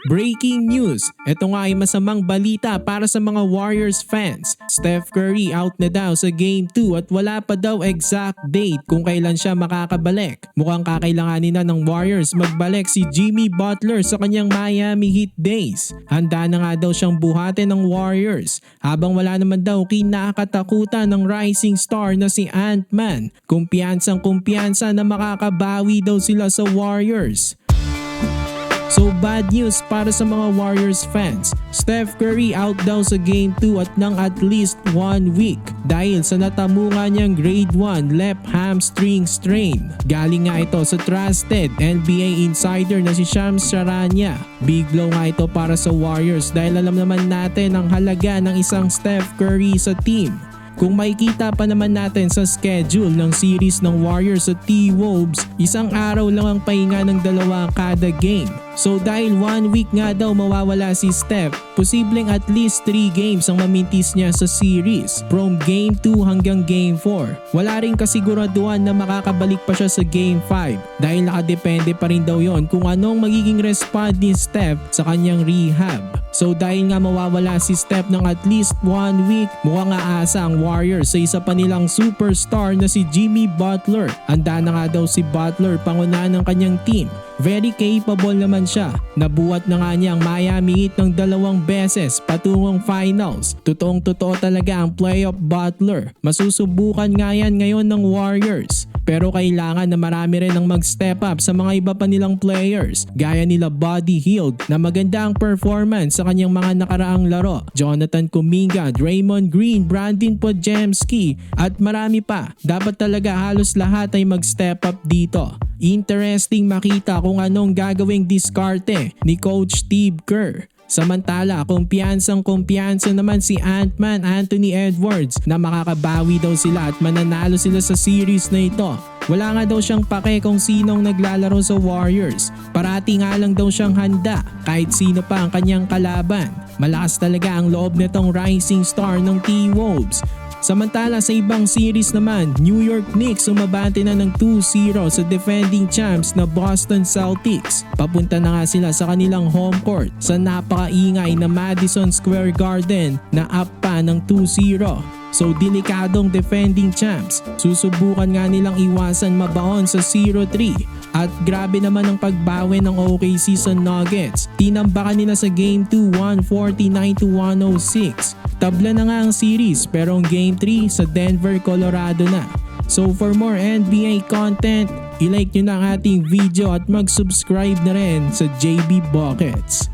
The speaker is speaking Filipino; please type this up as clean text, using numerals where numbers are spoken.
Breaking news! Ito nga ay masamang balita para sa mga Warriors fans. Steph Curry out na daw sa Game 2 at wala pa daw exact date kung kailan siya makakabalik. Mukhang kakailanganin na ng Warriors magbalik si Jimmy Butler sa kanyang Miami Heat days. Handa na nga daw siyang buhatin ng Warriors habang wala naman daw kinakatakutan ng rising star na si Ant-Man. Kumpiyansang-kumpiyansa na makakabawi daw sila sa Warriors. So bad news para sa mga Warriors fans. Steph Curry out daw sa Game 2 at ng at least 1 week dahil sa natamungan niyang grade 1 left hamstring strain. Galing nga ito sa trusted NBA insider na si Shams Charania. Big blow nga ito para sa Warriors dahil alam naman natin ang halaga ng isang Steph Curry sa team. Kung makikita pa naman natin sa schedule ng series ng Warriors sa T-Wolves, isang araw lang ang pahinga ng dalawa kada game. So dahil 1 week nga daw mawawala si Steph, posibleng at least 3 games ang mamintis niya sa series from Game 2 hanggang Game 4. Wala rin kasiguraduhan na makakabalik pa siya sa Game 5 dahil nakadepende pa rin daw yon kung anong magiging respond ni Steph sa kanyang rehab. So dahil nga mawawala si Steph ng at least 1 week, mukhang aasa ang Warriors sa isa pa nilang superstar na si Jimmy Butler. Handa na nga daw si Butler pangunahan ng kanyang team. Very capable naman siya. Nabuhat na nga niya ang Miami Heat ng 2 beses patungong finals. Totoong-totoo talaga ang playoff Butler. Masusubukan nga yan ngayon ng Warriors. Pero kailangan na marami rin ang mag-step up sa mga iba pa nilang players gaya nila Buddy Hield na maganda ang performance sa kanyang mga nakaraang laro. Jonathan Kuminga, Draymond Green, Brandon Podziemski at marami pa. Dapat talaga halos lahat ay mag-step up dito. Interesting makita kung anong gagawing diskarte ni Coach Steve Kerr. Samantala, kumpiyansang-kumpiyansa naman si Ant-Man Anthony Edwards na makakabawi daw sila at mananalo sila sa series na ito. Wala nga daw siyang pake kung sinong naglalaro sa Warriors. Parati nga lang daw siyang handa kahit sino pa ang kanyang kalaban. Malakas talaga ang loob nitong rising star ng T-Wolves. Samantala sa ibang series naman, New York Knicks umabante na ng 2-0 sa defending champs na Boston Celtics. Papunta na nga sila sa kanilang home court sa napakaingay na Madison Square Garden na up pa ng 2-0. So delikadong defending champs, susubukan nga nilang iwasan mabaon sa 0-3. At grabe naman ang pagbawi ng OKC sa Nuggets. Tinambakan nila sa Game 2 149-106. Tabla na nga ang series pero ang Game 3 sa Denver, Colorado na. So for more NBA content, i-like nyo na ang ating video at mag-subscribe na rin sa JB Buckets.